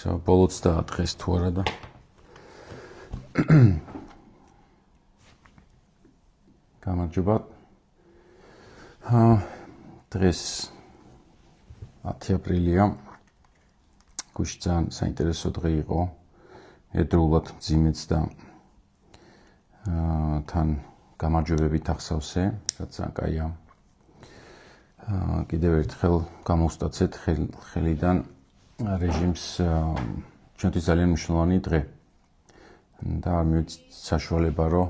ბოლოც დაადღეს თუ არა და გამარჯობა. დღეს 10 აპრილია. გუშინ ძალიან საინტერესო დღე იყო. ერთდროულად მძიმეც და თან გამარჯვებებით ახსავსე, რაც ძალიან კაია. კიდევ ერთხელ გამოვსტაცეთ ხელიდან რეჟიმს ჩვენთვის ძალიან მნიშვნელოვანი დღე. და მივეცით საშუალება, რომ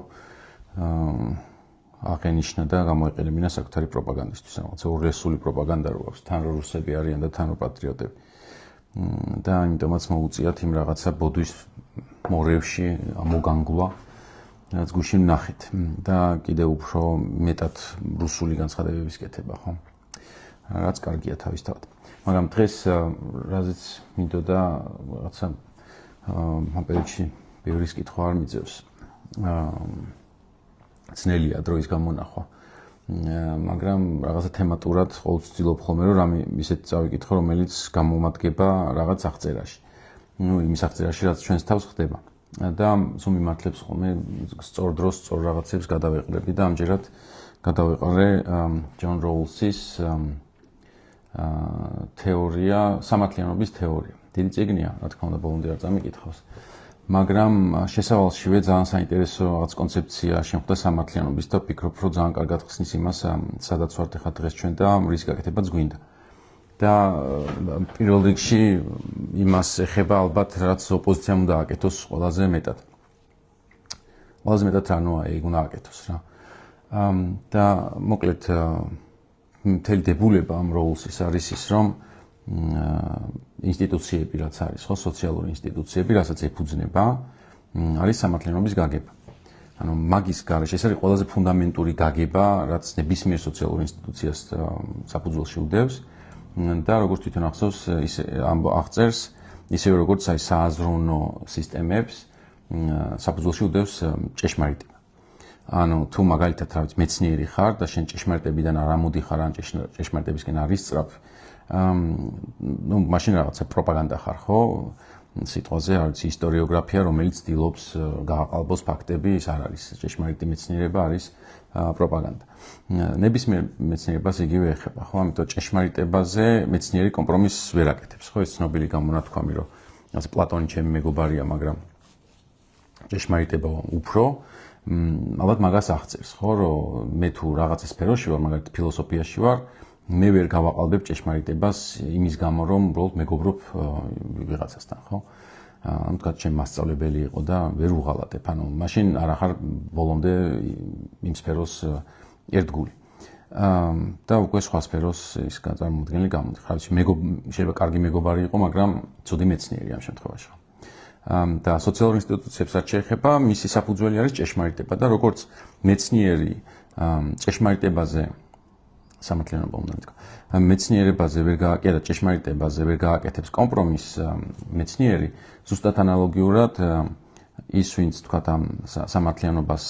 აღენიშნა და გამოეყენებინა საკუთარი პროპაგანდისთვის, რაღაცა ურესული პროპაგანდა რო აქვს, თან რო რუსები არიან და თან რო პატრიოტები. და ამიტომაც მოუწიათ იმ რაღაცა ბოდვის მორევში მოგანგლა, რაც გუშინ ვნახეთ და კიდევ უფრო მეტად რუსული განცხადებების კეთება, ხო? რაც კარგია თავისთავად. მაგრამ დღეს რაზეც მინდოდა რაღაცა ამ პერიოდში ბევრის კითხვა არ მიძევს. ძნელია დროის გამონახვა. მაგრამ რაღაცა თემატურად ყოველთვის ვცდილობ ხოლმე, რომ რამე ისეთ წავიკითხო, რომელიც გამომადგება რაღაც აღწერაში. იმის აღწერაში, რაც ჩვენს თავს ხდება. და სულ მიმართლებს ხოლმე სწორ დროს სწორ რაღაცებს გადავეყრები და ამჯერად გადავეყარე ჯონ როულსის თეორია, სამართლიანობის თეორია. დიდი წიგნია, რა თქმა უნდა, ბოლომდე არ წამიკითხავს. მაგრამ შესავალშივე ძალიან საინტერესო რაღაც კონცეფცია შემხვდა სამართლიანობის და ვფიქრობ, რომ ძალიან კარგად ხსნის იმას, სადაც ვართ ახლა დღეს ჩვენ და რის გაკეთებაც გვინდა. და პირველ რიგში იმას ეხება ალბათ, რაც ოპოზიციამ უნდა აკეთოს ყველაზე მეტად. ყველაზე მეტად რანოა უნდა აკეთოს რა. და მოკლედ მთელი დებულება ამ როულსის არის ის, რომ ინსტიტუციები რაც არის, ხო, სოციალური ინსტიტუციები, რასაც ეფუძნება, არის სამართლიანობის გაგება. ანუ მაგის გარეშე ეს არის ყველაზე ფუნდამენტური გაგება, რაც ნებისმიერ სოციალურ ინსტიტუციას საფუძველში უდევს და როგორც თვითონ ახსოვს, ისე აღწერს, ისევე როგორც აი სააზროვნო სისტემებს საფუძველში უდევს ჭეშმარიტება. ანუ თუ მაგალითად რა ვიცი, მეცნიერი ხარ და შენ ჭეშმარიტებიდან არ ამოდიხარ, ან ჭეშმარიტებისკენ არ ისწრაფ, მაშინ რაღაცა პროპაგანდა ხარ, ხო? სიტყვაზე არ ვიცი, ისტორიოგრაფია, რომელიც ცდილობს გააყალბოს ფაქტები, ის არ არის ჭეშმარიტი მეცნიერება, არის პროპაგანდა. ნებისმიერ მეცნიერებას იგივე ეხება, ხო? ამიტომ ჭეშმარიტებაზე მეცნიერი კომპრომისს ვერ აკეთებს, ხო? ეს ცნობილი გამონათქვამი, რომ პლატონი ჩემი მეგობარია, მაგრამ ჭეშმარიტება უფრო ალბათ მაგას აღწერს, ხო, რომ მე თუ რაღაცა სფეროში ვარ, მაგალითად ფილოსოფიაში ვარ, მე ვერ გავაყალბებ ჭეშმარიტებას იმის გამო, რომ უბრალოდ მეგობრობ ვიღაცასთან, ხო? ანუ თქვა ჩემი მასწავლებელი იყო და ვერ უღალატებ. ანუ მაშინ არ ახარ ბოლომდე იმ სფეროს ერთგული. და უკვე სხვა სფეროს ის წარმოუდგენელი გამოდი. ხარ ვიცი, შეიძლება კარგი მეგობარი იყო, მაგრამ ცუდი მეცნიერი ამ შემთხვევაში. და სოციალურ ინსტიტუციებს რაც შეეხება, მისი საფუძველი არის ჭეშმარიტება და როგორც მეცნიერი ჭეშმარიტებაზე სამართლიანობა უნდა ითქვა. მეცნიერებაზე ვერ გააკეთა, ჭეშმარიტებაზე ვერ გააკეთებს კომპრომისს მეცნიერი, ზუსტად ანალოგიურად ის, ვინც თქვა ამ სამართლიანობას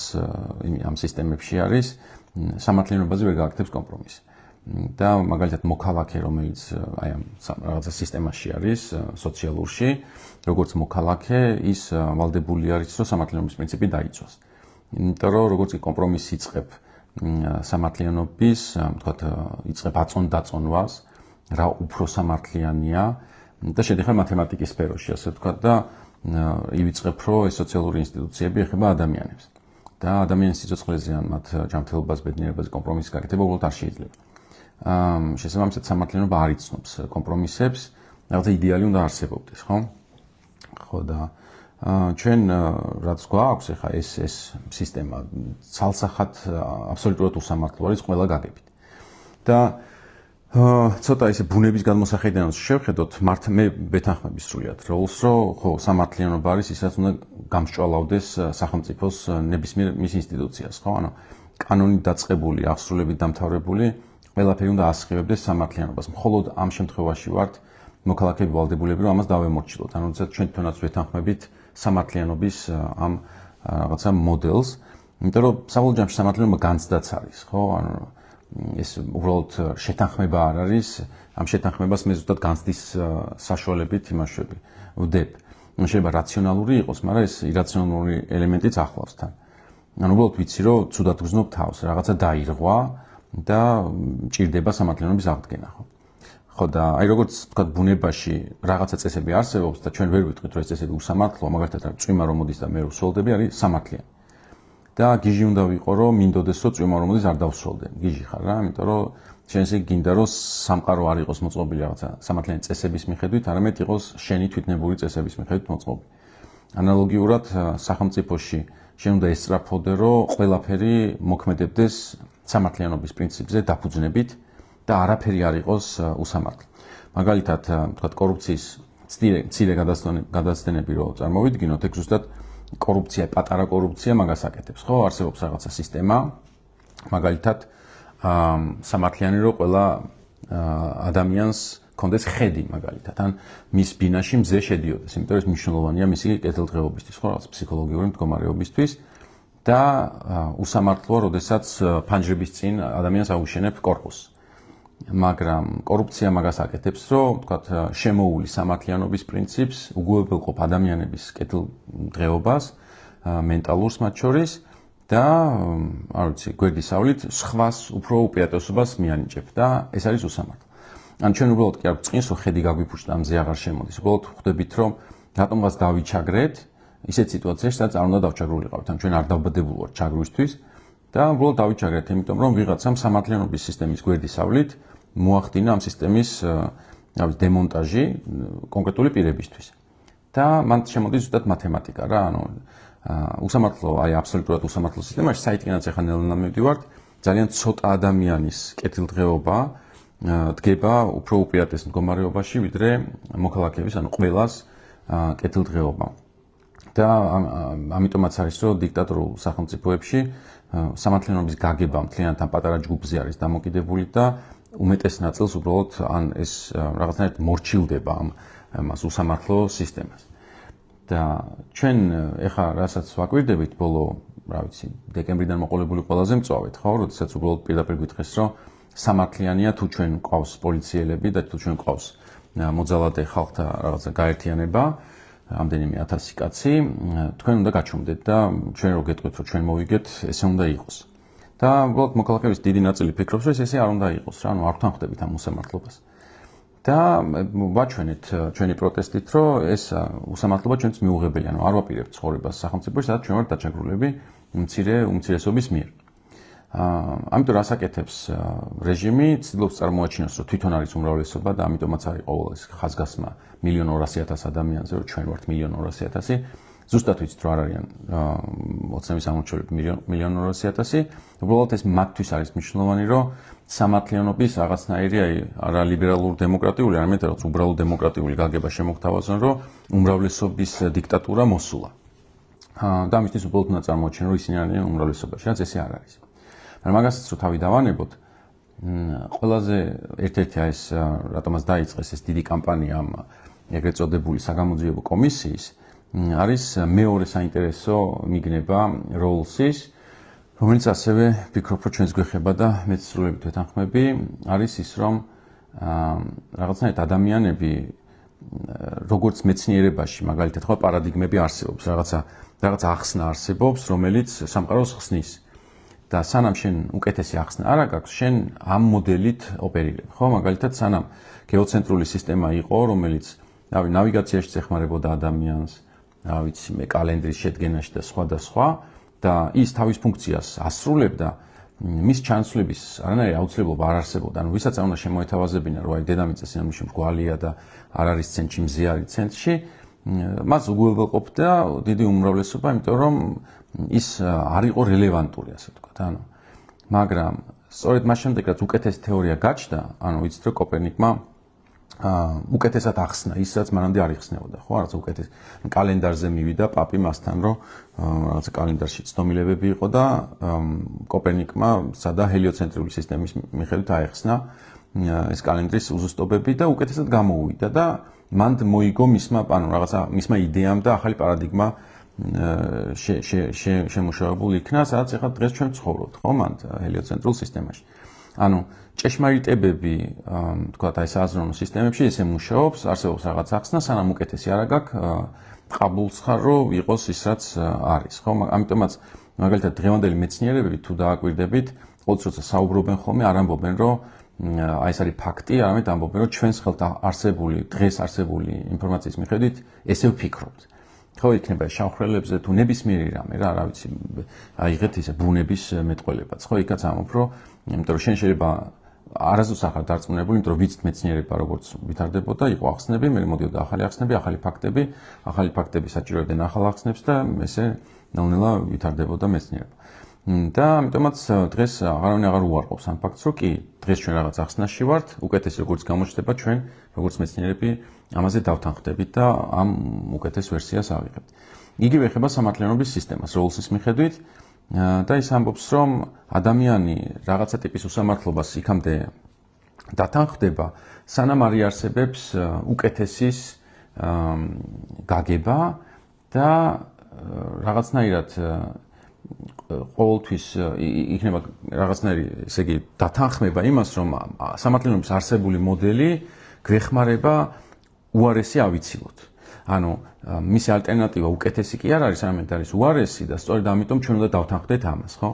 ამ სისტემებში არის, სამართლიანობაზე ვერ გააკეთებს კომპრომისს. და მაგალითად მოქალაქე, რომელიც აი ამ რაღაცა სისტემაში არის, სოციალურში, როგორც მოქალაქე, ის ვალდებული არის, რომ სამართლიანობის პრინციპი დაიცვას. იმიტომ რომ როგორც კი კომპრომისს იწყებ სამართლიანობის, თქვათ, იწყებ აწონ-დაწონვას, რა უფრო სამართლიანია და შედიხარ მათემატიკის სფეროში, ასე ვთქვათ, და ივიწყებ, რომ ეს სოციალური ინსტიტუციები ეხება ადამიანებს. და ადამიანის სიცოცხლეზე ან მათ ჯანმრთელობას, ბედნიერებაზე კომპრომისის გაკეთება უბრალოდ არ შეიძლება. შესაბამისად სამართლიანობა არ იცნობს კომპრომისებს, რაღაცა იდეალი უნდა არსებობდეს, ხო? ხო და ჩვენ რაც გვაქვს ახლა ეს სისტემა ცალსახად აბსოლუტურად უსამართლო არის ყველა გაგებით. და ცოტა ისე ბუნების გადმოსახედიდან შევხედოთ, მე ვეთანხმები სრულიად როლს, რომ ხო სამართლიანობა არის ის, რაც უნდა გამსჭვალავდეს სახელმწიფოს ნებისმიერ მის ინსტიტუციას, ხო? ანუ კანონით დაწყებული, აღსრულებით დამთავრებული ყველაფერი უნდა ასხივებდეს სამართლიანობას. მხოლოდ ამ შემთხვევაში ვართ მოქალაქეები ვალდებულები, რომ ამას დავემორჩილოთ. ანუ ჩვენ თვითონაც ვეთანხმებით სამართლიანობის ამ რაღაცა მოდელს, იმიტომ რომ საბოლოო ჯამში სამართლიანობა განცდაც არის, ხო? ანუ ეს უბრალოდ შეთანხმება არ არის, ამ შეთანხმებას მე ზუსტად განცდის საშუალებით იმაშვები, ვდებ. შეიძლება რაციონალური იყოს, მაგრამ ეს ირაციონალური ელემენტიც ახლავს თან. ანუ უბრალოდ ვიცი, რომ ცუდად გზნობ თავს, რაღაცა დაირღვა და ჭირდება სამართლიანობის აღდგენა, ხო? ხო და აი როგორც თქვა ბუნებაში რაღაცა წესები არსებობს და ჩვენ ვერ ვიტყვით რომ ეს წესები უსამართლოა, მაგალითად წვიმა რომ მოდის და მე ვსვოლდები არის სამართლიანი. და გიჟი უნდა ვიყო რომ მინდოდეს რომ წვიმა რომ მოდის არ დავსვოლდე. გიჟი ხარ რა, იმიტომ რომ შენ ესე გინდა რომ სამყარო არ იყოს მოწყობილი რაღაცა სამართლიანი წესების მიხედვით, არამედ იყოს შენი თვითნებური წესების მიხედვით მოწყობილი. ანალოგიურად სახელმწიფოში შენ უნდა ესწრაფოდე რომ ყველაფერი მოქმედებდეს სამართლიანობის პრინციპზე დაფუძნებით და არაფერი არ იყოს უსამართლო. მაგალითად, თქვათ კორუფციის მცირე გადაცდენები რო წარმოვიდგინოთ, ეგ ზუსტად კორუფცია, პატარა კორუფცია მაგას აკეთებს, ხო? არსებობს რაღაცა სისტემა, მაგალითად, სამართლიანი რო ყველა ადამიანს კონდეს ხედი, მაგალითად, ან მის ბინაში მზე შედიოდეს, იმიტომ რომ ეს მნიშვნელოვანია მისი კეთილდღეობისთვის, ხო, რაღაც ფსიქოლოგიური მდგომარეობისთვის და უსამართლოა, როდესაც ფანჯრების წინ ადამიანს აუშენებ კორპუსს. მაგრამ კორუფცია მაგას აკეთებს, რომ თქვათ შემოული სამართლიანობის პრინციპს უგუებელყოფ ადამიანების კეთილდღეობას, მენტალურს მათ შორის და არ ვიცი, გვერდისავლით სხვას უფრო უპირატესობას მიანიჭებ და ეს არის უსამართლო. ან ჩვენ უბრალოდ კი არ წინს რომ ხედი გაგვიფუჭდა მზე აღარ შემოდის. უბრალოდ ხვდებით რომ რატომღაც დავიჩაგრეთ ისეთ სიტუაციაში, სადაც არ უნდა დავჩაგრულიყავით. ან ჩვენ არ დავბადებულ ვართ ჩაგვრისთვის და უბრალოდ დავიჩაგრეთ, იმიტომ რომ ვიღაცამ სამართლიანობის სისტემის გვერდისავლით მოახდინა ამ სისტემის დემონტაჟი კონკრეტული პირებისთვის. და მან შემოდის ზუსტად მათემატიკა რა, ანუ უსამართლო, აი აბსოლუტურად უსამართლო სისტემაში, საიდანაც ახლა ნელ-ნელა მივდივართ, ძალიან ცოტა ადამიანის კეთილდღეობა დგება უფრო უპირატეს მდგომარეობაში, ვიდრე მოქალაქეების, ანუ ყველას კეთილდღეობა. და ამიტომაც არის, რომ დიქტატორულ სახელმწიფოებში სამართლიანობის გაგება მთლიანად ამ პატარა ჯგუფზე არის დამოკიდებული და უმეტეს ნაწილს უბრალოდ ან ეს რაღაცნაირად მორჩილდება ამას უსამართლო სისტემას. და ჩვენ ეხა რასაც ვაკვირდებით ბოლო, რა ვიცი, დეკემბრიდან მოყოლებული ყველაზე მწვავედ, ხო, როდესაც უბრალოდ პირდაპირ გითხრეს, რომ სამართლიანია თუ ჩვენ გვყავს პოლიციელები და თუ ჩვენ გვყავს მოძალადე ხალხთა რაღაცა გაერთიანება, ამდენიმე 1000 კაცი, თქვენ უნდა გაჩუმდეთ და ჩვენ რო გეტყვით, რომ ჩვენ მოვიგეთ, ესე უნდა იყოს. და უბრალოდ მოქალაქეების დიდი ნაწილი ფიქრობს, რომ ესე არ უნდა იყოს რა, ანუ არ ვთანხმდებით ამ უსამართლობას. და ვაჩვენეთ ჩვენი პროტესტით, რომ ეს უსამართლობა ჩვენც მიუღებელი, ანუ არ ვაპირებთ ცხოვრებას სახელმწიფოში, სადაც ჩვენ ვართ დაჩაგრულები უმცირესობის მიერ. ამიტომ რას აკეთებს რეჟიმი, ცდილობს წარმოაჩინოს, რომ თვითონ არის უმრავლესობა და ამიტომაც არის ყოველ ეს ხაზგასმა 1,200,000 ადამიანზე, რომ ჩვენ ვართ 1,200,000. ზუსტად ვიცით, რომ არ არიან 20-ის ამორჩევლები 1,200,000. უბრალოდ ეს მათთვის არის მნიშვნელოვანი, რომ სამართლიანობის რაღაცნაირი არა ლიბერალურ დემოკრატიული, არამედ რაღაც უბრალო დემოკრატიული გაგება შემოგთავაზონ, რომ უმრავლესობის დიქტატურა მოსულა. და ამისთვის უბრალოდ უნდა წარმოაჩინო, რომ ისინი არიან უმრავლესობაში, რაც ესე არ არის. მაგრამ მაგასაც რო თავი დავანებოთ, ყველაზე ერთ-ერთი ეს რატომაც დაიწყეს ეს დიდი კამპანია ამ ეგრეთ წოდებული საგამოძიებო კომისიის, არის მეორე საინტერესო მიგნება როლსის, რომელიც ასევე ვფიქრობ, რომ ჩვენს გვეხება და მეც სრულებით ვეთანხმები, არის ის, რომ რაღაცნაირად ადამიანები როგორც მეცნიერებაში, მაგალითად, ხო პარადიგმები არსებობს, რაღაცა ახსნა არსებობს, რომელიც სამყაროს ხსნის. და სანამ შენ უკეთესი ახსნა არ აქვს, შენ ამ მოდელით ოპერირებ, ხო? მაგალითად, სანამ გეოცენტრული სისტემა იყო, რომელიც ნავიგაციაში ეხმარებოდა ადამიანს, რა ვიცი, მე კალენდრის შედგენაში და სხვა და სხვა, და ის თავის ფუნქციას ასრულებდა, მის ჩანაცვლების არანაირი აუცილებლობა არ არსებობდა. ანუ ვისაც არ უნდა შემოეთავაზებინა, რომ აი დედამიწა სინამდვილეში მრგვალია და არ არის ცენტრში, მზე არის ცენტრში, მას უგულებელყოფდა დიდი უმრავლესობა, იმიტომ რომ ის არ იყო რელევანტური, ასე ვთქვათ, ანუ. მაგრამ სწორედ მას შემდეგ, რაც უკეთესი თეორია გაჩნდა, ანუ ვიცით, რომ კოპერნიკმა უკეთესად ახსნა ის, რაც მანამდე არ იხსნებოდა, ხო, რაღაც უკეთეს კალენდარზე მივიდა პაპი მასთან, რომ რაღაც კალენდარში ცნობილებები იყო და კოპერნიკმა სადა ჰელიოცენტრიული სისტემის მიხედვით აეხსნა ეს კალენდრის უზუსტობები და უკეთესად გამოუვიდა და მან მოიგო მისმა იდეამ და ახალი პარადიგმა შემუშავებული იქნა, სადაც ახლა დღეს ჩვენ ცხოვრობთ, ხო, მან ჰელიოცენტრულ სისტემაში. ანუ ჭეშმარიტებები, თქვათ აი სააზროვნო სისტემებში ესე მუშაობს, არსებობს რაღაც ახსნა, სანამ უკეთესი არ აგაქვს ყაბულს ხარ, რომ იყოს ის რაც არის, ხო? ამიტომაც მაგალითად დღევანდელი მეცნიერებები თუ დააკვირდებით, ყოველთვის როცა საუბრობენ ხოლმე, არ ამბობენ, რომ აი ეს არის ფაქტი, არამედ ამბობენ, რომ ჩვენს ხელთ არსებული, დღეს არსებული ინფორმაციის მიხედვით ესე ვფიქრობთ. ხო, იქნება შავხრელებზე თუ ნებისმიერი რამე რა, რა ვიცი, აიღეთ ისე ბუნების მეტყველებაც, ხო, იქაც ამბობ, რომ იმიტომ რომ შენ შეიძლება არასდროს ახარ დარწმუნებული, იმიტომ რომ ვიცით მეცნიერება როგორც ვითარდებოდა, იყო ახსნები, მე მოდიოდა ახალი ახსნები, ახალი ფაქტები საჭიროებდნენ ახალ ახსნებს და ესე ნელ-ნელა ვითარდებოდა მეცნიერება. და ამიტომაც დღეს აღარავინ აღარ უარყოფს ამ ფაქტს, რომ კი, დღეს ჩვენ რაღაც ახსნაში ვართ, უკეთესი როგორც გამოჩნდება, ჩვენ როგორც მეცნიერები ამაზე დავთანხმდებით და ამ უკეთეს ვერსიას ავიღებთ. იგივე ეხება სამართლიანობის სისტემას, როლსის მიხედვით და ის ამბობს, რომ ადამიანი რაღაცა ტიპის უსამართლობას იქამდე დათანხმდება, სანამ არ იარსებებს უკეთესის გაგება და რაღაცნაირად ყოველთვის იქნება რაღაცნაირი, ესე იგი, დათანხმება იმას, რომ სამართლიანობის არსებული მოდელი გვეხმარება უარესი ავიცილოთ. ანუ მისი ალტერნატივა უკეთესი კი არ არის, არამედ არის უარესი და სწორედ ამიტომ ჩვენ უნდა დავთანხმდეთ ამას, ხო?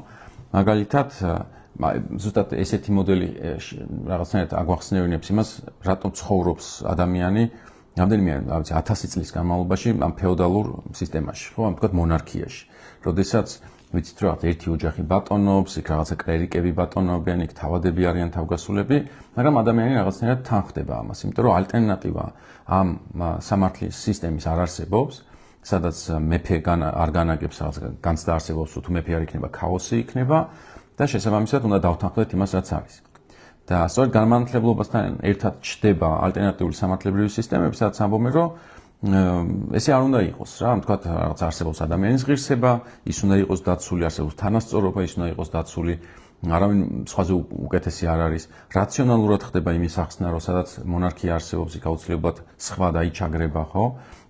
მაგალითად, ზუსტად ესეთი მოდელი რაღაცნაირად აგვახსნევინებს იმას, რატომ ცხოვრობს ადამიანი რამდენიმე, რა ვიცი, 1000 წლის განმავლობაში ამ ფეოდალურ სისტემაში, ხო, ამ თქვათ მონარქიაში. როდესაც ვიცით, რომ ერთი ოჯახი ბატონობს, იქ რაღაცა კლერიკები ბატონობენ, იქ თავადები არიან თავგასულები, მაგრამ ადამიანი რაღაცნაირად თანხდება ამას, იმიტომ რომ ალტერნატივა ამ სამართლის სისტემის არ არსებობს, სადაც მეფე არ განაგებს რაღაც განცდა არსებობს, თუ მეფე არ იქნება, ქაოსი იქნება და შესაბამისად უნდა დავთანხმდეთ იმას, რაც არის. და სწორედ განმანათლებლობასთან ერთად ჩდება ალტერნატიული სამართლებრივი სისტემები, სადაც ამბობენ, რომ ესე არ უნდა იყოს რა, თქვათ რაღაც არსებობს ადამიანის ღირსება, ის უნდა იყოს დაცული, არსებობს თანასწორობა, ის უნდა იყოს დაცული, არავინ სხვაზე უკეთესი არ არის. რაციონალურად ხდება იმის ახსნა, რომ სადაც მონარქია არსებობს, იქ აუცილებლად სხვა დაიჩაგრება, ხო?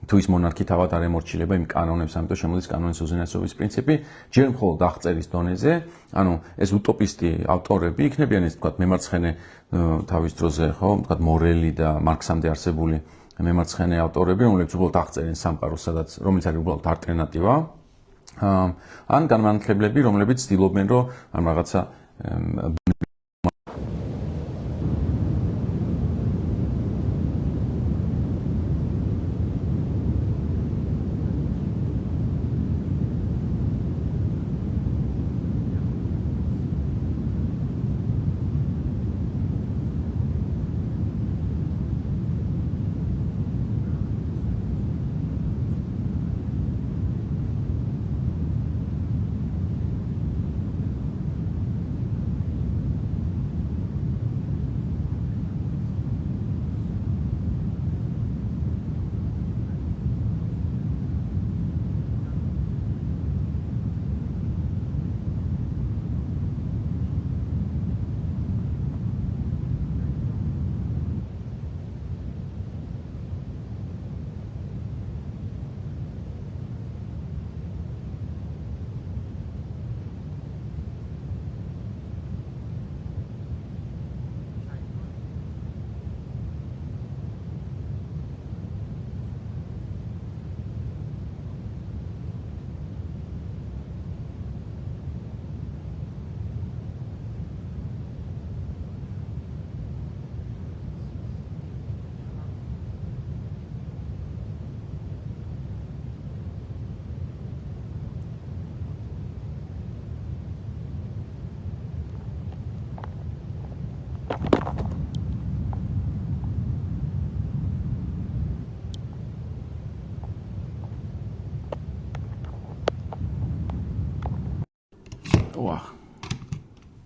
თუ ის მონარქი თავად არ ემორჩილება იმ კანონებს, ამიტომ შემოდის კანონის უზენაესობის პრინციპი, ჯერ მხოლოდ აღწერის დონეზე, ანუ ეს უტოპისტი ავტორები იქნებიან ეს, თქვათ, მემარცხენე თავის დროზე, ხო, თქვათ, მორელი და მარქსამდე არსებული მემარცხენე ავტორები, რომლებიც უბრალოდ აღწერენ სამყაროს, რომელიც არის უბრალოდ ალტერნატივა, ან განმანათლებლები, რომლებიც ცდილობენ, რომ ამ რაღაცა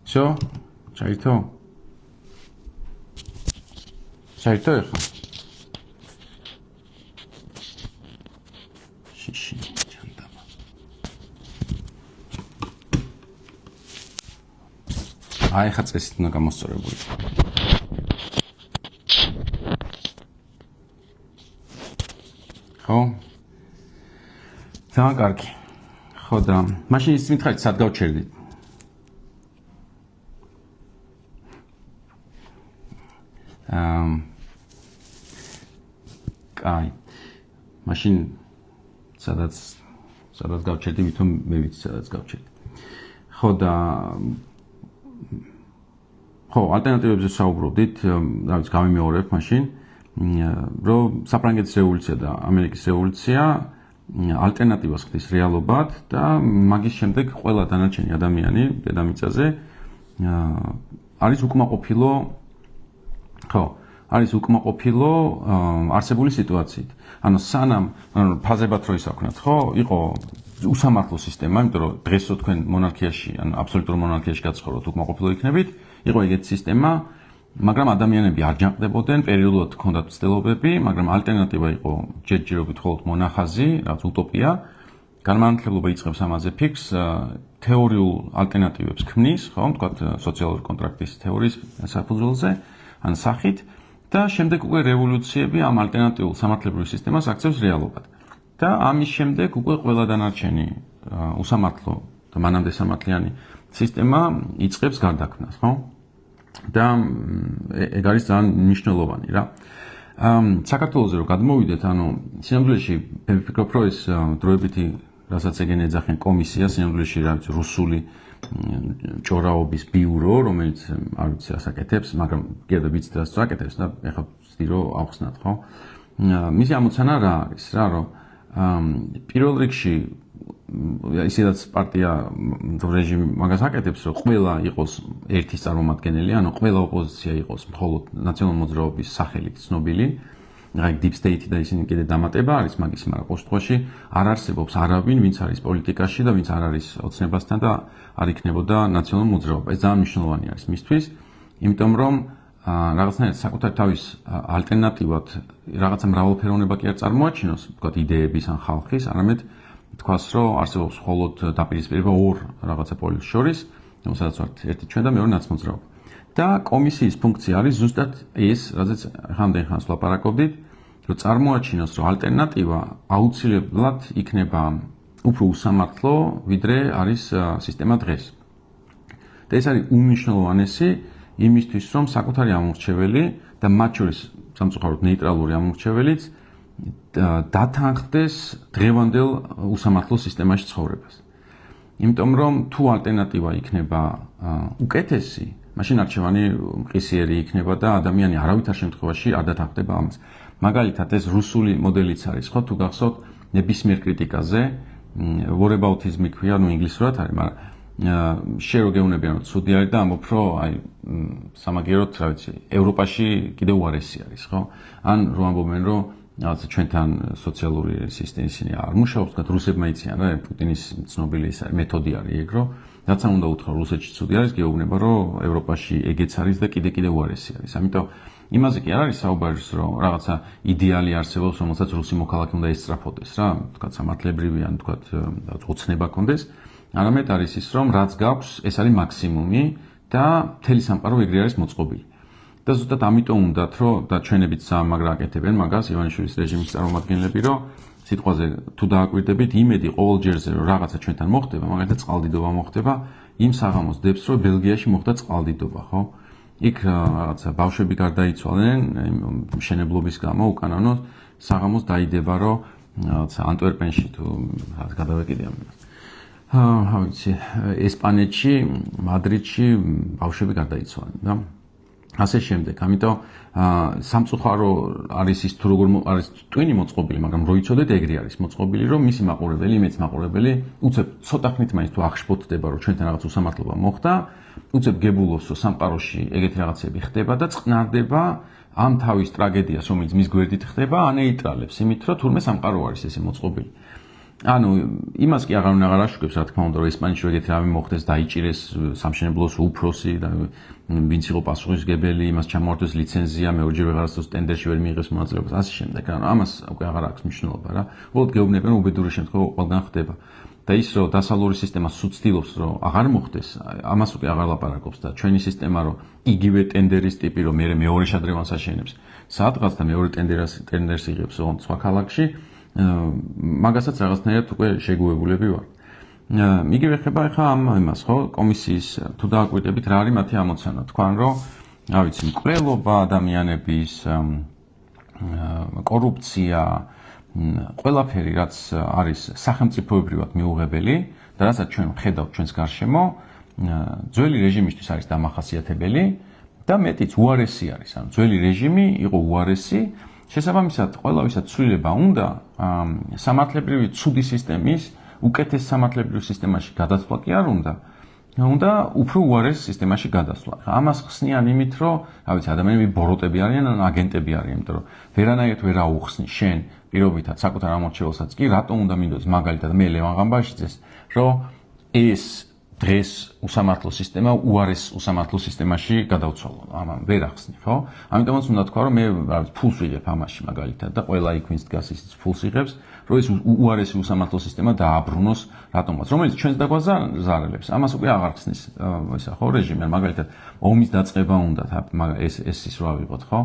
Всё? Ჩაირთო? ჩაირთო ეხლა? შიში, ჩანდაბა. აი ხა წესით უნდა გამოსწორებული. ხო? ძალიან კარგი. ხო და მაშინ ის მითხარით სად გავჩერდით? კაი. მაშინ სადაც გავჩერდი, ვითომ მე ვიცი სადაც გავჩერდი. ხო და ხო, ალტერნატივებზე საუბრობდით, რა ვიცი, გავიმეორებ მაშინ, რომ საფრანგეთის რევოლუცია და ამერიკის რევოლუცია ალტერნატივას ხდის რეალობად და მაგის შემდეგ ყველა დანარჩენი ადამიანი დედამიწაზე არის უკმაყოფილო, ხო, არის უკმაყოფილო არსებული სიტუაციით. ანუ სანამ ფაზებად რო ისაქვნათ, ხო, იყო უსამართლო სისტემა, იმიტომ რომ დღეს რო თქვენ მონარქიაში, ანუ აბსოლუტურ მონარქიაში გაცხოვროთ, უკმაყოფილო იქნებით, იყო ეგეთი სისტემა, მაგრამ ადამიანები არ ჯანყდებოდნენ, პერიოდულად ჰქონდათ ცდილობები, მაგრამ ალტერნატივა იყო ჯერჯერობით მხოლოდ მონახაზი, რაც utopia. განმანათლებლობა იწყებს ამაზე ფიქს, თეორიულ ალტერნატივებს ქმნის, ხო, თქვათ სოციალური კონტრაქტის თეორიის საფუძველზე, ან სახით და შემდეგ უკვე რევოლუციები ამ ალტერნატიულ სამართლებრივ სისტემას აქცევს რეალობად. და ამის შემდეგ უკვე ყველა დანარჩენი უსამართლო და მანამდე სამართლიანი სისტემა იწყებს გარდაქმნას, ხო? და ეგ არის ძალიან მნიშვნელოვანი რა. საქართველოზე რო გადმოვიდეთ, ანუ სინამდვილეში მე ვფიქრობ, რომ ეს დროებითი რასაც ეგენ ეძახიან კომისია, სინამდვილეში რა ვიცი, რუსული ჭორაობის ბიურო, რომელიც არ ვიცი ასაკეთებს, მაგრამ კიდევ ვიცით რას აკეთებს და ეხლა ვცდი რომ ავხსნათ, ხო? მისი ამოცანა რა არის რა, რომ პირველ რიგში ისედაც პარტია რეჟიმი მაგას აკეთებს, რომ ყველა იყოს ერთის წარმომადგენელი, ანუ ყველა ოპოზიცია იყოს მხოლოდ ნაციონალური მოძრაობის სახელით ცნობილი. აი deep state და ისინი კიდე დამატება არის მაგის, მაგრამ პოსტყვაში არ არსებობს არავინ, ვინც არის პოლიტიკაში და ვინც არ არის ოცნებასთან და არ იქნებოდა ნაციონალური მოძრაობა. ეს ძალიან მნიშვნელოვანი არის მისთვის, იმიტომ რომ რაღაცნაირად საკუთარ თავის ალტერნატივად რაღაცა მრავალფეროვნება კი არ წარმოაჩინოს, თქვათ იდეების ან ხალხის, არამედ თქვას, რომ არსებობს მხოლოდ დაპირისპირება ორ რაღაცა პოლიტიკას შორის, რომელსაც ვართ ერთი ჩვენ და მეორე ნაცმოძრაობა. და კომისიის ფუნქცია არის ზუსტად ეს, რაზეც ხამდენ ხანს ვლაპარაკობდით, რომ წარმოაჩინოს, რომ ალტერნატივა აუცილებლად იქნება უფრო უსამართლო, ვიდრე არის სისტემა დღეს. და ეს არის უმნიშვნელოვანესი იმისთვის, რომ საკუთარი ამორჩეველი და მათ შორის სამწუხაროდ ნეიტრალური ამორჩეველიც დათანხმდეს დღევანდელ უსამართლო სისტემაში ცხოვრებას. იმიტომ რომ თუ ალტერნატივა იქნება უკეთესი, მაშინ არჩევანი მყისიერი იქნება და ადამიანი არავითარ შემთხვევაში არ დათანხმდება ამას. მაგალითად ეს რუსული მოდელიც არის, ხო, თუ გახსოვთ ნებისმიერ კრიტიკაზე, whataboutism ქვია, ნუ ინგლისურად არის, მაგრამ შე რო გეუბნებიან რომ ცუდი არის და ამბობ რომ აი სამაგიეროდ რა ვიცი ევროპაში კიდევ უარესი არის ხო ან რო ამბობენ რომ რაღაც ჩვენთან სოციალური სისტემა ისინი არ მუშაობს თქვა რუსებმა იციან რა პუტინის ცნობილი ის მეთოდი არის ეგ რომ რაც არ უნდა უთხრა რუსეთში ცუდი არის გეუბნება რომ ევროპაში ეგეც არის და კიდე უარესი არის ამიტომ იმაზე კი არ არის საუბარი რომ რაღაცა იდეალი არსებობს რომელსაც რუსი მოქალაქე უნდა ესწრაფოდეს რა თქვა სამართლებრივი ან თქვა ოცნება კონდეს არამედ არის ის რომ რაც გაქვს ეს არის მაქსიმუმი და მთელი სამყარო ეგრე არის მოწყობილი და ზუსტად ამიტომ უნდათ რომ და ჩვენებიც სამაგრა აკეთებენ მაგას ივანიშვილის რეჟიმის წარმომადგენლები რომ სიტყვაზე თუ დააკვირდებით იმედი ყოველ ჯერზე რომ რაღაცა ჩვენთან მოხდება მაგალითად წყალდიდობა მოხდება იმ საღამოს დებს რომ ბელგიაში მოხდა წყალდიდობა ხო იქ რაღაცა ბავშვები გარდაიცვალნენ მშენებლობის გამო უკანონო საღამოს დაიდება რომ რაღაცა ანტვერპენში თუ რაღაც გადავეკიდე ამას how ვიცი ესპანეთში მადრიდში ბავშვები გარდაიცვალნენ და ასე შემდეგ ამიტომ სამწუხარო არის ის თუ როგორ არის ტვინი მოწყობილი მაგრამ რო იცოდეთ ეგრე არის მოწყობილი რომ მისი მაყურებელი იმეც მაყურებელი უცებ ცოტა ხნით მაინც თუ აღშფოთდება რომ ჩვენთან რაღაც უსამართლობა მოხდა უცებ გებულობს რომ სამყაროში ეგეთი რაღაცები ხდება და წყნარდება ამ თავის ტრაგედიას რომელიც მის გვერდით ხდება ანეიტრალებს იმით რომ თურმე სამყარო არის ესე მოწყობილი ანუ იმას კი აღარ აშუქებს რა თქმა უნდა რომ ესპანეთში ეგეთი რამე მოხდეს დაიჭირეს სამშენებლოს უფროსი და ვინც იყო პასუხისმგებელი იმას ჩამოართვეს ლიცენზია მეორჯერ ვეღარასდროს ტენდერში ვერ მიიღეს მონაწილეობას ასე შემდეგ ანუ ამას უკვე აღარ აქვს მნიშვნელობა რა უბრალოდ გეუბნებიან რომ უბედური შემთხვევა ყველგან ხდება და ის რომ დასავლური სისტემა სულ ცდილობს რომ აღარ მოხდეს ამას უკვე აღარ ლაპარაკობს და ჩვენი სისტემა რომ იგივე ტენდერის ტიპი რომ მეორე შადრევანს აშენებს სადღაც და მეორე ტენდერს იღებს სხვა ქალაქში მაგასაც რაღაცნაირად უკვე შეგუებულები ვარ. იგივე ხება ახლა ამ იმას ხო კომისიის თუ დააკვირდებით რა არის მათი ამოცანა. თქვან რომ რა ვიცი, მკვლელობა ადამიანების, კორუფცია, ყველაფერი, რაც არის სახელმწიფოებრივად მიუღებელი და რასაც ჩვენ ვხედავთ ჩვენს გარშემო, ძველი რეჟიმისთვის არის დამახასიათებელი და მეტიც უარესი არის. ანუ ძველი რეჟიმი იყო უარესი, შესაბამისად, ყველა ვისაც ცვლილება უნდა სამართლებრივი ცუდი სისტემის უკეთეს სამართლებრივ სისტემაში გადასვლა კი არ უნდა უფრო უარეს სისტემაში გადასვლა. ამას ხსნიან იმით, რომ, რა ვიცი, ადამიანები ბოროტები არიან, ან აგენტები არიან, იმიტომ რომ ვერანაირად ვერ აუხსნი შენ პირობითად საკუთარ ამორჩეველსაც კი, რატომ უნდა მინდოდეს მაგალითად მე ლევან ღამბაშიძეს, რომ ეს დღეს უსამართლო სისტემა უარეს უსამართლო სისტემაში გადავცვალო. ამან ვერ ახსნი, ხო? ამიტომაც უნდა თქვა, რომ მე რა ვიცი, ფულს ვიღებ ამაში მაგალითად და ყველა იქ ვინც დგას ისიც ფულს იღებს, რომ ეს უარესი უსამართლო სისტემა დააბრუნოს რატომღაც, რომელიც ჩვენს დაგვაზარალებს. ამას უკვე აღარ ხსნის ისა ხო რეჟიმი, მაგალითად ომის დაწყება უნდათ, ეს ის რა ვიყოთ, ხო?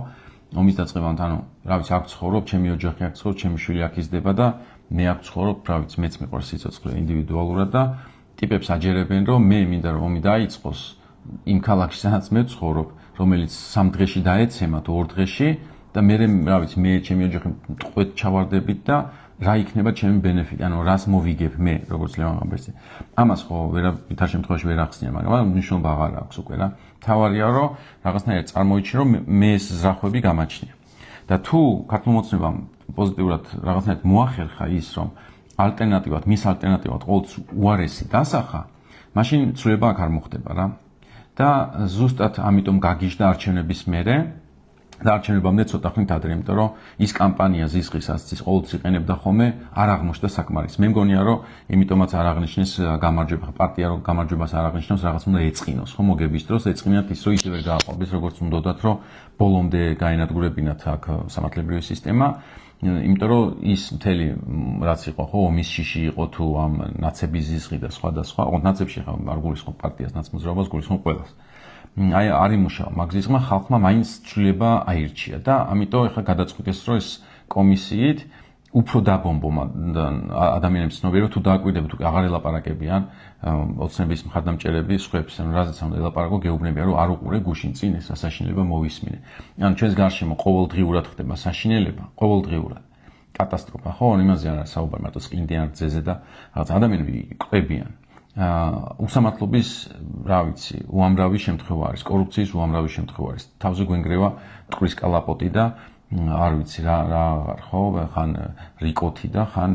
ომის დაწყება უნდა, ანუ რა ვიცი, აქ ცხოვრობ, ჩემი ოჯახი აქ ცხოვრობს, ჩემი შვილი აქ იზრდება და მე აქ ცხოვრობ, რა ვიცი, მეც მიყვარს სიცოცხლე ინდივიდუალურად და ტიპებს აჯერებენ, რომ მე მინდა რომ ომი დაიწყოს იმ ქალაქში, სადაც მე ვცხოვრობ, რომელიც 3 დღეში დაეცემა თუ 2 დღეში და მე რა ვიცი, მე ჩემი ოჯახი მტყვეთ ჩავარდებით და რა იქნება ჩემი ბენეფიტი, ანუ რას მოვიგებ მე, როგორც ლევან ღამბაშიძე. ამას ხო ვერავითარ შემთხვევაში ვერ ახსნიან, მაგრამ მნიშვნელობა აღარ აქვს უკვე რა. თავარია რომ რაღაცნაირად წარმოიჩინო, რომ მე ეს ზრახვები გამაჩნია. და თუ ქართულ მოცნებამ პოზიტიურად რაღაცნაირად მოახერხა ის, რომ ალტერნატივად, მის ალტერნატივად ყოველთვის უარესი დასახა, მაშინ ცვლილება აქ არ მოხდება რა. და ზუსტად ამიტომ გაგიჟდა არჩევნების მერე და არჩევნებამდე ცოტა ხნით ადრე, იმიტომ რომ ის კამპანია ზისღისაც ის ყოველთვის იყენებდა ხოლმე, არ აღმოჩნდა საკმარის. მე მგონია, რომ იმიტომაც არ აღნიშნეს გამარჯვება, პარტია რომ გამარჯვებას არ აღნიშნავს, რაღაც უნდა ეწყინოს, ხო, მოგების დროს ეწყინათ ის, რომ ისევე გააყვაბეს, როგორც უნდათ, რომ ბოლომდე გაენადგურებინათ აქ სამართლებრივი სისტემა. იმიტომ რომ ის მთელი რაც იყო ხო ომის შიში იყო თუ ამ ნაცების ზისღი და სხვა, ოღონდ ნაცებში ხა არ გულისხმობ პარტიას ნაცმოძრაობას, გულისხმობ ყველას. აი არ იმუშავა მაგ ზისღმა, ხალხმა მაინც ცვლილება აირჩია და ამიტომ ეხლა გადაწყვიტეს, რომ ეს კომისიით უფრო დაბომბო ადამიანებს ცნობიერო თუ დააკვირდებათ, თუ აღარ ელაპარაკებიან ოცნების მხარდამჭერები სხვებს, ანუ რაზეც უნდა ელაპარაკო, გეუბნებიან, რომ არ უყურე გუშინ წინ ეს სასაშინელება მოვისმინე. ანუ ჩვენს გარშემო ყოველდღიურად ხდება საშინელება, ყოველდღიურად. კატასტროფა, ხო, იმაზე არა საუბარი, მარტო სკინდიან რძეზე და რაღაც ადამიანები ყვებიან. უსამართლობის, რა ვიცი, უამრავი შემთხვევა არის, კორუფციის უამრავი შემთხვევა არის. თავზე გვენგრევა ტყვის კალაპოტი და არ ვიცი რა ხო, ხან რიკოთი და ხან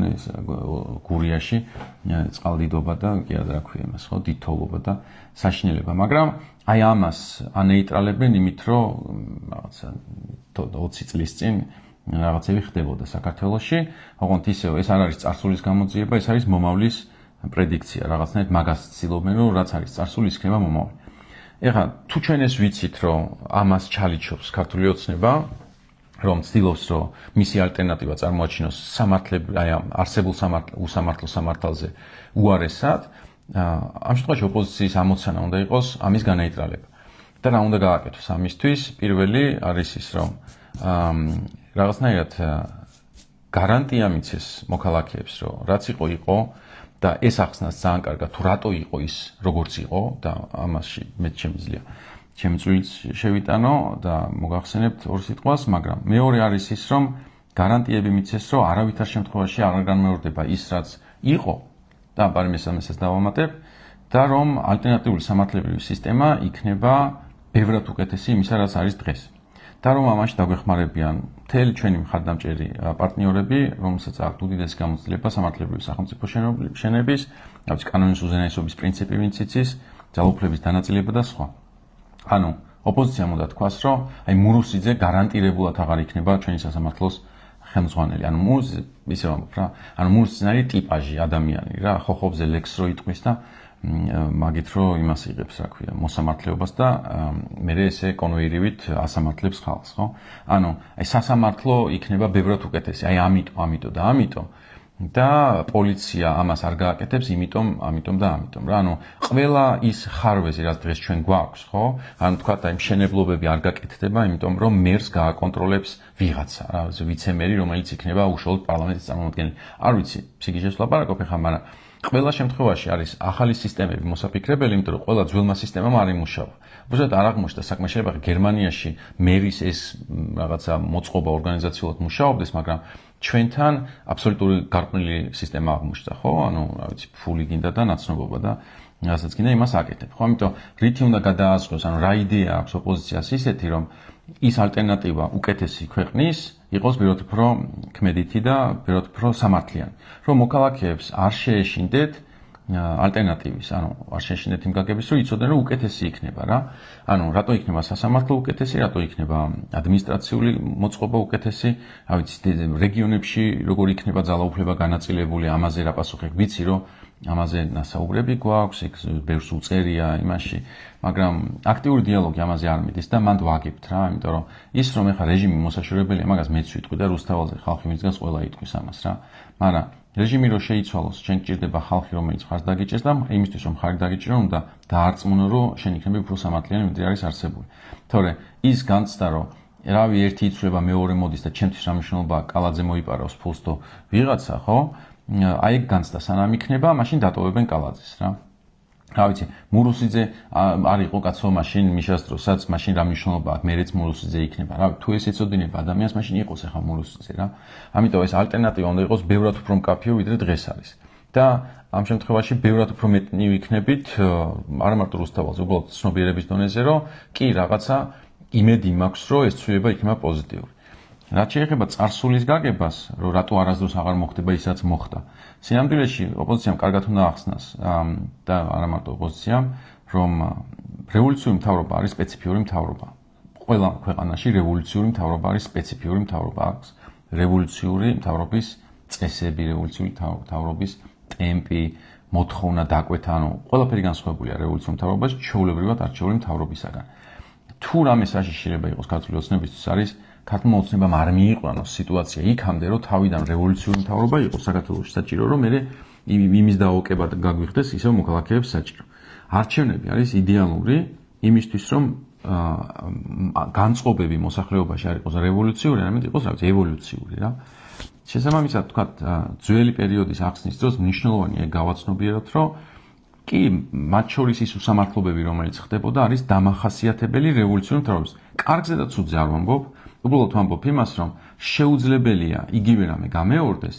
გურიაში წყალდიდობა და კი არა რა ქვია იმას, ხო, დიდთოვლობა და საშინელება, მაგრამ აი ამას ანეიტრალებენ იმით, რომ რაღაცა 20 წლის წინ რაღაცები ხდებოდა საქართველოში, ოღონდ ისევ ეს არ არის წარსულის გამოძიება, ეს არის მომავლის პრედიქცია, რაღაცნაირად მაგას ცდილობენ, რომ რაც არის წარსული, იქნება მომავალი. ეხლა თუ ჩვენ ეს ვიცით, რომ ამას ჩალიჩობს ქართული ოცნება, რომ ცდილობს, რომ მისი ალტერნატივა წარმოაჩინოს აი ამ არსებულ უსამართლო სამართალზე უარესად, ამ შემთხვევაში ოპოზიციის ამოცანა უნდა იყოს ამის განეიტრალება. და რა უნდა გააკეთოს ამისთვის? პირველი არის ის, რომ რაღაცნაირად გარანტია მიცეს მოქალაქეებს, რომ რაც იყო და ეს ახსნას ძალიან კარგად, თუ რატო იყო ის, როგორც იყო და ამაში მე შემიძლია ჩემი წვლით შევიტანო და მოგახსენებთ ორ სიტყვას, მაგრამ მეორე არის ის, რომ გარანტიები მიცეს, რომ არავითარ შემთხვევაში არ განმეორდება ის, რაც იყო და პარიმესამესაც დავამატებ და რომ ალტერნატიული სამართლებრივი სისტემა იქნება ბევრად უკეთესი იმისა, რაც არის დღეს. და რომ ამაში დაგვეხმარებიან მთელი ჩვენი მხარდამჭერი პარტნიორები, რომელსაც აქვთ უდიდესი გამოცდილება სამართლებრივი სახელმწიფო შენების, რაც კანონის უზენაესობის პრინციპი ვინც იცის, ძალაუფლების დანაწილება და სხვა. ანუ ოპოზიციამ უნდა თქვას, რომ აი მურუსიძე გარანტირებულად აღარ იქნება ჩვენი სასამართლოს ხელმძღვანელი. ანუ მურუსიძე ისე ვამბობ რა, ანუ მურუსიძე არის ტიპაჟი ადამიანი რა, ხოხობზე ლექს რო იტყვის და მაგით რო იმას იღებს, რა ქვია, მოსამართლეობას და მე ესე კონვეირივით ასამართლებს ხალხს, ხო? ანუ აი სასამართლო იქნება ბევრად უკეთესი. აი ამიტომ და პოლიცია ამას არ გააკეთებს, ამიტომ და ამიტომ რა. ანუ ყველა ის ხარვეზი, რაც დღეს ჩვენ გვაქვს, ხო? ანუ თქვათ, აი მშენებლობები არ გაკეთდება, იმიტომ რომ მერს გააკონტროლებს ვიღაცა, რა, ვიცემერი, რომელიც იქნება უშუალოდ პარლამენტის წარმომადგენელი. არ ვიცი, სიგიჟეს ვლაპარაკობ ახლა, მაგრამ ყველა შემთხვევაში არის ახალი სისტემები მოსაფიქრებელი, იმიტომ რომ ყველა ძველმა სისტემამ არ იმუშავა. უბრალოდ არ აღმოჩნდა საქმე, შეიძლება გერმანიაში მერის ეს რაღაცა მოწყობა ორგანიზაციულად მუშაობდეს, მაგრამ ჩვენთან აბსოლუტური გარყვნილი სისტემა აღმოჩნდა, ხო? ანუ, რა ვიცი, ფული გინდა და ნაცნობობა და რასაც გინდა იმას აკეთებ. ხო, ამიტომ რითი უნდა გადაასწროს, ანუ რა იდეა აქვს ოპოზიციას ისეთი, რომ ის ალტერნატივა უკეთესი ქვეყნის იყოს ბევრად უფრო ქმედითი და ბევრად უფრო სამართლიანი. რომ მოქალაქეებს არ შეეშინდეთ ალტერნატივის, ანუ არ შეეშინდეთ იმ გაგების, რომ იცოდნენ, რომ უკეთესი იქნება რა. ანუ რატო იქნება სასამართლო უკეთესი, რატო იქნება ადმინისტრაციული მოწყობა უკეთესი, რა ვიცი, რეგიონებში როგორ იქნება ძალაუფლება განაწილებული, ამაზე რა პასუხი ვიცი, რომ ამაზე ნასაუბრები გვაქვს, იქ ბევრს უწერია იმაში, მაგრამ აქტიური დიალოგი ამაზე არ მიდის და მანდ ვაგებთ რა, იმიტომ რომ ის რომ ეხა რეჟიმი მოსაშორებელია, მაგას მეც ვიტყვი და რუსთაველზე ხალხი მისგას ყველა იტყვის ამას რა. მაგრამ რეჟიმი რო შეიცვალოს, შენ გჭირდება ხალხი, რომელიც ხარს დაგიჭერს და იმისთვის რომ ხარი დაგიჭირო, უნდა დაარწმუნო, რომ შენ იქნები უფრო სამართლიანი, ვიდრე არის არსებული. თორე ის განცდა, რომ რავი ერთი იცვლება, მეორე მოდის და ჩემთვის რა მნიშვნელობა კალაძე მოიპარავს ფულს თუ ვიღაცა, ხო? აი ეგ განცდა სანამ იქნება, მაშინ დატოვებენ კალაძეს რა. რა ვიცი, მურუსიძე არ იყო კაცო მაშინ მიშას დროსაც, მაშინ რა მნიშვნელობა აქვს, მერეც მურუსიძე იქნება. რა, თუ ეს ეცოდინება ადამიანს, მაშინ იყოს ახლა მურუსიძე რა. ამიტომ ეს ალტერნატივა უნდა იყოს ბევრად უფრო მკაფიო, ვიდრე დღეს არის. და ამ შემთხვევაში ბევრად უფრო მეტნი ვიქნებით, არა მარტო რუსთაველზე, უბრალოდ ცნობიერების დონეზე, რომ კი რაღაცა იმედი მაქვს, რომ ეს ცვლილება იქნება პოზიტიური. რაც შეეხება წარსულის გაგებას, რომ რატო არასდროს აღარ მოხდება ის, რაც მოხდა. სინამდვილეში ოპოზიციამ კარგად უნდა ახსნას და არა მარტო ოპოზიციამ, რომ რევოლუციური მთავრობა არის სპეციფიური მთავრობა. ყველა ქვეყანაში რევოლუციური მთავრობა არის სპეციფიური მთავრობა აქვს. რევოლუციური მთავრობის წესები, რევოლუციური მთავრობის ტემპი, მოთხოვნა, დაკვეთა, ანუ ყველაფერი განსხვავებულია რევოლუციური მთავრობაში ჩვეულებრივად არჩეული მთავრობისაგან. თუ რამე საშიშრება იყოს ქართული ოცნებისთვის არის ქართულმა ოცნებამ არ მიიყვანოს სიტუაცია იქამდე, რომ თავიდან რევოლუციური მთავრობა იყოს საქართველოში საჭირო, რომ მე იმის დაოკება გაგვიხდეს ისევ მოქალაქეებს საჭირო. არჩევნები არის იდეალური იმისთვის, რომ განწყობები მოსახლეობაში არ იყოს რევოლუციური, არამედ იყოს რა ვიცი, ევოლუციური რა. შესაბამისად, თქვათ, ძველი პერიოდის ახსნის დროს მნიშვნელოვანია გავაცნობიეროთ, რომ კი, მათ შორის ის უსამართლობები, რომელიც ხდებოდა, არის დამახასიათებელი რევოლუციური მთავრობის. კარგზე და ცუდზე არ ვამბობ, უბრალოდ ვამბობ იმას, რომ შეუძლებელია იგივე რამე გამეორდეს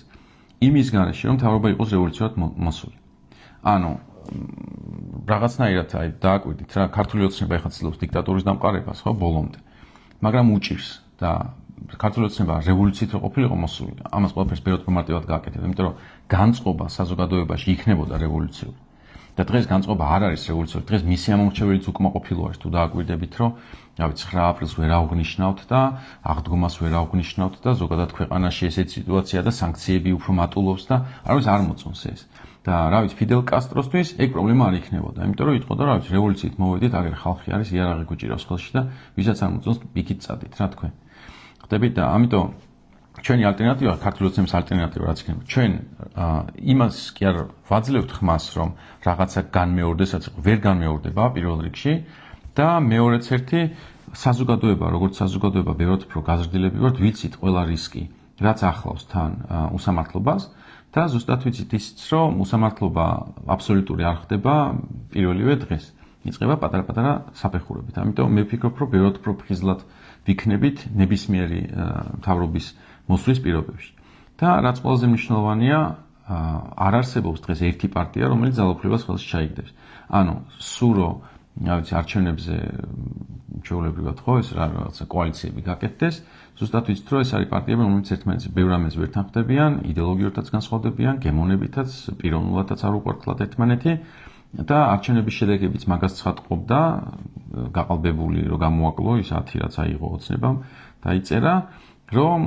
იმის გარეშე, რომ მთავრობა იყოს რევოლუციურად მოსული. ანუ რაღაცნაირად აი დააკვირდით რა, ქართული ოცნება ეხლა ცდილობს დიქტატურის დამყარებას, ხო, ბოლომდე. მაგრამ უჭირს და ქართული ოცნება რევოლუციით რო ყოფილიყო მოსული, ამას ყველაფერს ბევრად მარტივად გააკეთებდა, იმიტომ რომ განწყობა საზოგადოებაში იქნებოდა რევოლუციური. და დღეს განწყობა არ არის რევოლუციური, დღეს მისი ამომრჩეველიც უკმაყოფილო არის, თუ დააკვირდებით, რომ რა ვიცი 9 აპრილს ვერ აღნიშნავთ და აღდგომას ვერ აღნიშნავთ და ზოგადად ქვეყანაში ესეთი სიტუაცია და სანქციები უფრო მატულობს და არავის არ მოწონს ეს. და რა ვიცი ფიდელ კასტროსთვის ეგ პრობლემა არ იქნებოდა, იმიტომ რომ იტყოდა რა ვიცი რევოლუციით მოვედით, აგერ ხალხი არის იარაღი გვიჭირავს ხელში და ვისაც არ მოწონს პიკით წადით რა თქვენ. ხდებით და ამიტომ ჩვენი ალტერნატივა, ქართული ოცნების ალტერნატივა რაც იქნება, ჩვენ იმას კი არ ვაძლევთ ხმას, რომ რაღაცა განმეორდეს, რაც ვერ განმეორდება პირველ რიგში და მეორეც ერთი საზოგადოება, როგორც საზოგადოება ბევრად უფრო გაზრდილები ვართ, ვიცით ყველა რისკი, რაც ახლავს თან უსამართლობას და ზუსტად ვიცით ისიც, რომ უსამართლობა აბსოლუტური არ ხდება პირველივე დღეს. იწყება პატარა-პატარა საფეხურებით. ამიტომ მე ვფიქრობ, რომ ბევრად უფრო ფხიზლად ვიქნებით ნებისმიერი მთავრობის მოსვლის პირობებში. და რაც ყველაზე მნიშვნელოვანია, არ არსებობს დღეს ერთი პარტია, რომელიც ძალაუფლებას ხელში ჩაიგდებს. ანუ სურო, რა ვიცი, არჩევნებზე ჩვეულებრივად ხო ეს რაღაცა კოალიციები გაკეთდეს, ზუსტად ვიცით, რომ ეს არის პარტიები, რომელიც ერთმანეთს ბევრ რამეს ვერ თანხმდებიან, იდეოლოგიურადაც განსხვავდებიან, გემონებითაც, პიროვნულადაც არ უყვართ ერთმანეთი. და არჩევნების შედეგებიც მაგას ცხადყოფდა, გაყალბებული რომ გამოაკლო ის 10 რაც აიღო ოცნებამ, დაიწერა, რომ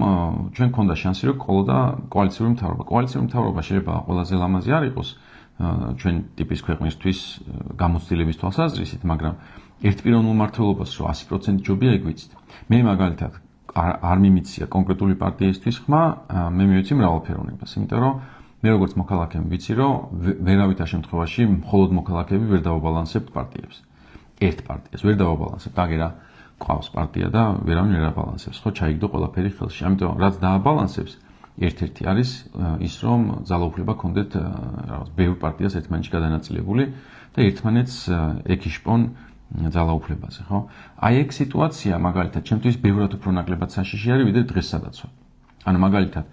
ჩვენ გქონდა შანსი რომ ყოლოდა კოალიციური მთავრობა. კოალიციური მთავრობა შეიძლება ყველაზე ლამაზი არ იყოს ჩვენ ტიპის ქვეყნისთვის გამოცდილების თვალსაზრისით, მაგრამ ერთპიროვნულ მმართველობას რო 100% ჯობია ეგ ვიცით. მე მაგალითად არ მიმიცია კონკრეტული პარტიისთვის ხმა, მე მივეცი მრავალფეროვნებას, იმიტომ რომ მე როგორც მოქალაქე ვიცი, რომ ვერავითარ შემთხვევაში მხოლოდ მოქალაქეები ვერ დავაბალანსებთ პარტიებს. ერთ პარტიას ვერ დავაბალანსებთ, აგერა ყავს პარტია და ვერავინ ვერ აბალანსებს, ხო, ჩაიგდო ყველაფერი ხელში. ამიტომ რაც დააბალანსებს, ერთ-ერთი არის ის, რომ ძალაუფლება ჰქონდეთ რაღაც ბევრ პარტიას ერთმანეთში გადანაწილებული და ერთმანეთს ეკიშპონ ძალაუფლებაზე, ხო? აი ეგ სიტუაცია მაგალითად ჩემთვის ბევრად უფრო ნაკლებად საშიში არის, ვიდრე დღეს სადაცვა. ანუ მაგალითად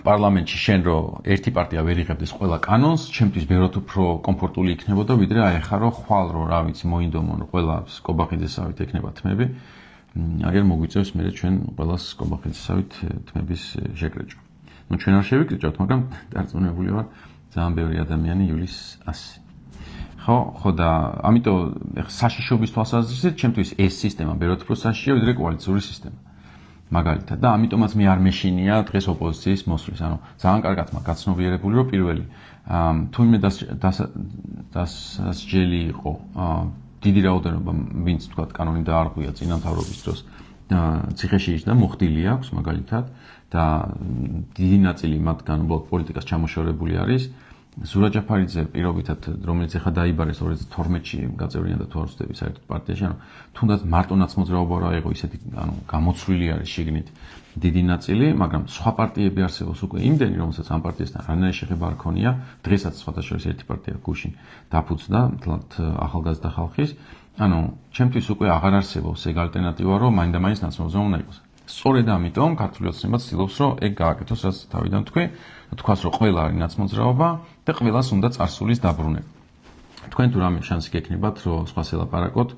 პარლამენტში შენ რო ერთი პარტია ვერ იღებდეს ყველა კანონს, ჩემთვის ბევრად უფრო კომფორტული იქნებოდა, ვიდრე აი ახლა რო ხვალ რო რა ვიცი მოინდომონ ყველა კობახიძესავით ექნება თმები, აგერ მოგვიწევს მე ჩვენ ყველას კობახიძესავით თმების შეკრეჭვა. ნუ ჩვენ არ შევიკრიჭავთ, მაგრამ დარწმუნებული ვარ ძალიან ბევრი ადამიანი იulis 100. ხო და ამიტომ საშიშობის თვალსაზრისით ჩემთვის ეს სისტემა ბევრად უფრო საშიშია, ვიდრე კოალიციური სისტემა. მაგალითად და ამიტომაც მე არ მეშინია დღეს ოპოზიციის მოსვლის. ანუ ძალიან კარგად მაქვს გაცნობიერებული, რომ პირველი თუნდაც დასჯელი იყო დიდი რაოდენობა ვინც თქვა კანონი დაარღვია წინამთავრობის დროს ციხეში იჯდა, მოხდილი აქვს მაგალითად და დიდი ნაწილი მათგან უბრალოდ პოლიტიკას ჩამოშორებული არის. ზურაბ ჯაფარიძე პირობითად, რომელიც ახლა დაიბარეს 2012-ში გაწევრიანდა თუ არ ვცდები საერთოდ პარტიაში, ანუ თუნდაც მარტონაც მოძრაობა რა იყო, ისეთი ანუ გამოცვლილი არის შიგნით დიდი ნაწილი, მაგრამ სხვა პარტიები არსებობს უკვე იმდენი, რომელსაც ამ პარტიასთან რანაირი შეხება არ ქონია, დღესაც სხვათა შორის ერთი პარტია გუშინ დაფუძნდა, თლათ ახალგაზრდა ხალხის, ანუ ჩემთვის უკვე აღარ არსებობს ეგ ალტერნატივა, რომ მაინდა-მაინც ნაცნობზე უნდა იყოს. სწორედ ამიტომ ქართული ოცნება ცდილობს, რომ ეგ გააკეთოს, რაც თავიდან თქვას, რომ ყველა არის ნაცმოძრაობა და ყველას უნდა წარსულის დაბრუნება. თქვენ თუ რამე შანსი გექნებათ, რომ სხვას ელაპარაკოთ,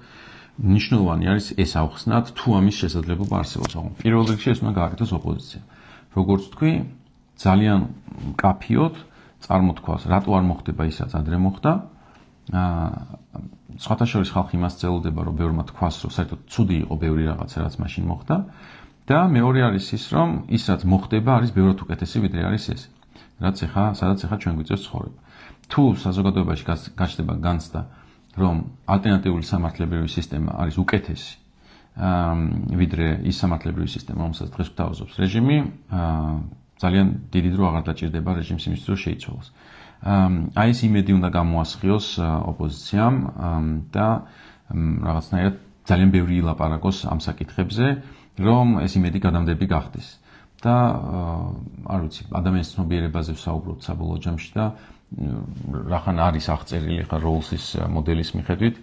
მნიშვნელოვანი არის ეს ავხსნათ, თუ ამის შესაძლებლობა არსებობს. პირველ რიგში ეს უნდა გააკეთოს ოპოზიცია. როგორც თქვი, ძალიან მკაფიოდ წარმოთქვას, რატო არ მოხდება ისაც ადრე მოხდა. სხვათა შორის ხალხი იმას ძლდება, რომ ბევრმა თქვას, რომ საერთოდ ცუდი იყო ბევრი რაღაცა, რაც მაშინ მოხდა. და მეორე არის ის, რომ ის რაც მოხდება არის ბევრად უკეთესი, ვიდრე არის ეს. სადაც ახლა ჩვენ გვიწევს ცხოვრება. თუ საზოგადოებაში გაჩნდება განცდა, რომ ალტერნატიული სამართლებრივი სისტემა არის უკეთესი, ვიდრე ის სამართლებრივი სისტემა, რომელსაც დღეს გვთავაზობს რეჟიმი, ძალიან დიდი დრო აღარ დაჭირდება რეჟიმს იმისთვის, რომ შეიცვალოს. აი ეს იმედი უნდა გამოასხიოს ოპოზიციამ და რაღაცნაირად ძალიან ბევრი ილაპარაკოს ამ საკითხებზე, რომ ეს იმედი გადამდები გახდეს. და არ ვიცი, ადამიანის ცნობიერებაზე ვსაუბრობთ საბოლოო ჯამში და რახან არის აღწერილი ხა როლსის მოდელის მიხედვით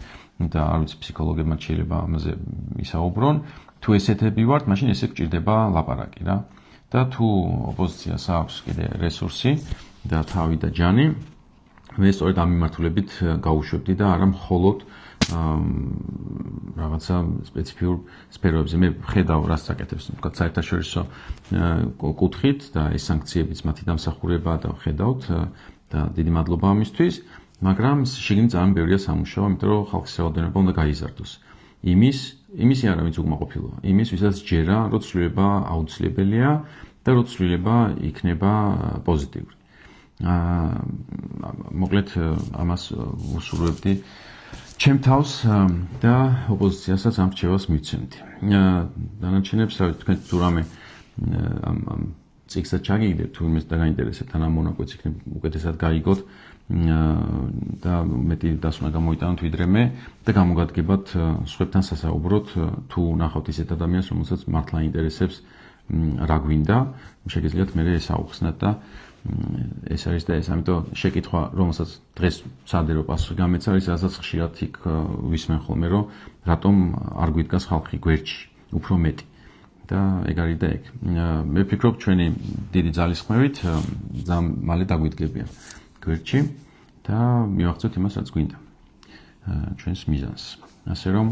და არ ვიცი, ფსიქოლოგებმა შეიძლება ამაზე ისაუბრონ. თუ ესეთები ვართ, მაშინ ესე გჭირდება ლაპარაკი რა. და თუ ოპოზიციას აქვს კიდე რესურსი და თავი და ჯანი, მე სწორედ ამ მიმართულებით გავუშვებდი და არა მხოლოდ რაღაცა სპეციფიურ სფეროებზე. მე ხედავ რას აკეთებს, თქვა საერთაშორისო კუთხით და ეს სანქციებიც მათი დამსახურება და ხედავთ და დიდი მადლობა ამისთვის, მაგრამ შიგნით ძალიან ბევრია სამუშაო, იმიტომ რომ ხალხის რაოდენობა უნდა გაიზარდოს. იმისი არა ვინც უკმაყოფილოა, იმის ვისაც ჯერა, რომ ცვლილება აუცილებელია და რომ ცვლილება იქნება პოზიტიური. მოკლედ ამას ვუსურვებდი ჩემ თავს და ოპოზიციასაც ამ რჩევას მივცემდი. დანარჩენებს, რა ვიცი, თქვენ თუ რამე ამ წიგნსაც ჩაგიგდეთ, თუ იმას დაგაინტერესებთ, ან ამ მონაკვეთს იქნებ უკეთესად გაიგოთ და მეტი დასვნა გამოიტანოთ ვიდრე მე და გამოგადგებათ სხვებთან სასაუბროთ, თუ ნახავთ ისეთ ადამიანს, რომელსაც მართლა ინტერესებს რა გვინდა, შეგიძლიათ მე ეს აუხსნათ და ეს არის და ეს, ამიტომ შეკითხვა, რომელსაც დღეს სადერო პასუხი გამეცა, არის რასაც ხშირად იქ ვისმენ ხოლმე, რომ რატომ არ გვიდგას ხალხი გვერდში, უფრო მეტი. და ეგ არის და ეგ. მე ვფიქრობ, ჩვენი დიდი ძალისხმევით ძალიან მალე დაგვიდგებიან გვერდში და მივახცევთ იმას, რაც გვინდა. ჩვენს მიზანს. ასე რომ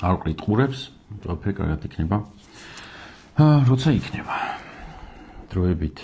არ ვყრით ყურებს, ყველაფერი კარგად იქნება. როცა იქნება. დროებით